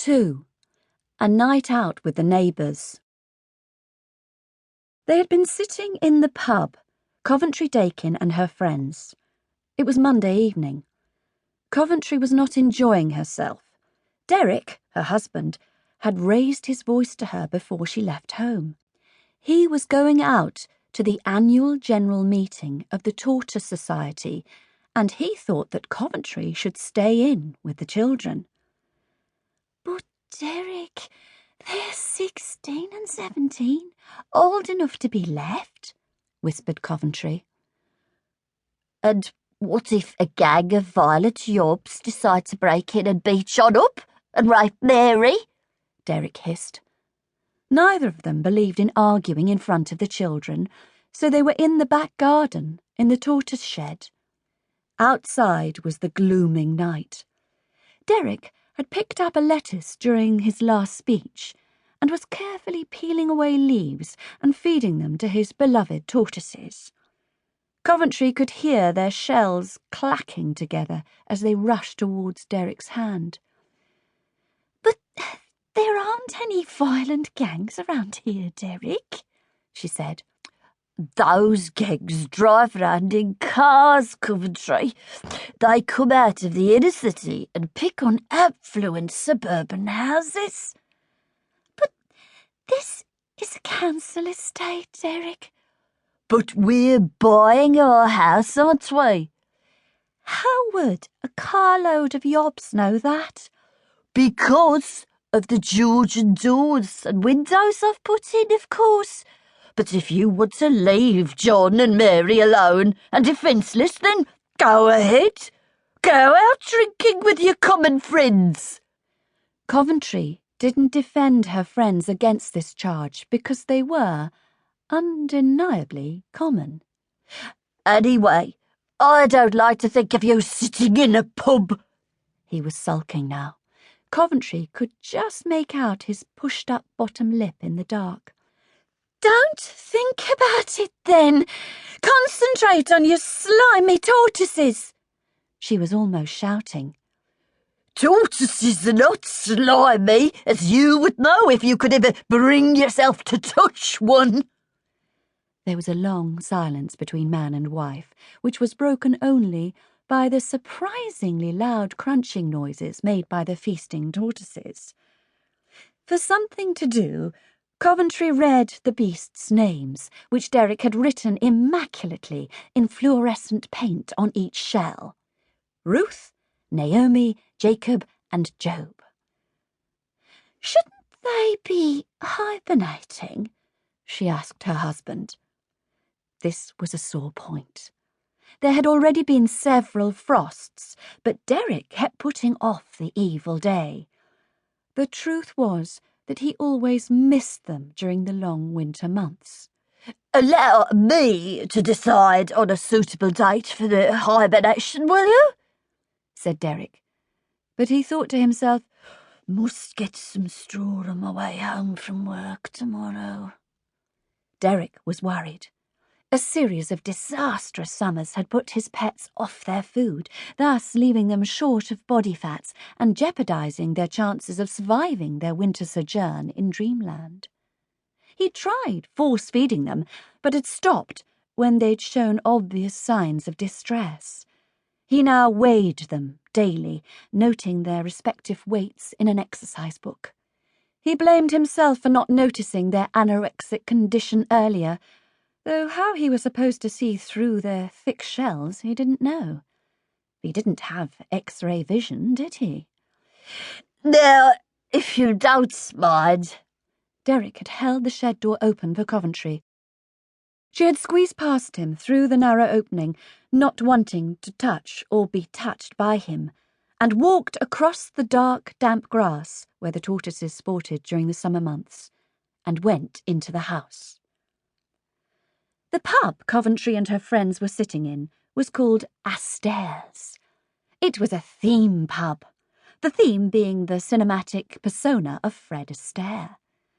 2. A night out with the neighbours. They had been sitting in the pub, Coventry Dakin and her friends. It was Monday evening. Coventry was not enjoying herself. Derek, her husband, had raised his voice to her before she left home. He was going out to the annual general meeting of the Tortoise Society, and he thought that Coventry should stay in with the children. "But, Derek, they're 16 and 17, old enough to be left," whispered Coventry. "And what if a gang of violent yobs decide to break in and beat John up and rape Mary?" Derek hissed. Neither of them believed in arguing in front of the children, so they were in the back garden, in the tortoise shed. Outside was the glooming night. Derek had picked up a lettuce during his last speech and was carefully peeling away leaves and feeding them to his beloved tortoises. Coventry could hear their shells clacking together as they rushed towards Derek's hand. "But there aren't any violent gangs around here, Derek," she said. "Those gangs drive round in cars, Coventry. They come out of the inner city and pick on affluent suburban houses." "But this is a council estate, Derek." "But we're buying our house, aren't we?" "How would a carload of yobs know that?" "Because of the Georgian doors and windows I've put in, of course. But if you want to leave John and Mary alone and defenceless, then go ahead. Go out drinking with your common friends." Coventry didn't defend her friends against this charge because they were, undeniably, common. "Anyway, I don't like to think of you sitting in a pub." He was sulking now. Coventry could just make out his pushed-up bottom lip in the dark. "Don't think about it, then. Concentrate on your slimy tortoises." She was almost shouting. "Tortoises are not slimy, as you would know if you could ever bring yourself to touch one." There was a long silence between man and wife, which was broken only by the surprisingly loud crunching noises made by the feasting tortoises. For something to do, Coventry read the beasts' names, which Derek had written immaculately in fluorescent paint on each shell. Ruth, Naomi, Jacob, and Job. "Shouldn't they be hibernating?" she asked her husband. This was a sore point. There had already been several frosts, but Derek kept putting off the evil day. The truth was that he always missed them during the long winter months. "Allow me to decide on a suitable date for the hibernation, will you?" said Derek. But he thought to himself, "Must get some straw on my way home from work tomorrow." Derek was worried. A series of disastrous summers had put his pets off their food, thus leaving them short of body fats and jeopardizing their chances of surviving their winter sojourn in dreamland. He tried force-feeding them, but had stopped when they'd shown obvious signs of distress. He now weighed them daily, noting their respective weights in an exercise book. He blamed himself for not noticing their anorexic condition earlier, though how he was supposed to see through their thick shells he didn't know. He didn't have X-ray vision, did he? "Now, if you don't mind." Derek had held the shed door open for Coventry. She had squeezed past him through the narrow opening, not wanting to touch or be touched by him, and walked across the dark, damp grass where the tortoises sported during the summer months, and went into the house. The pub Coventry and her friends were sitting in was called Astaire's. It was a theme pub, the theme being the cinematic persona of Fred Astaire.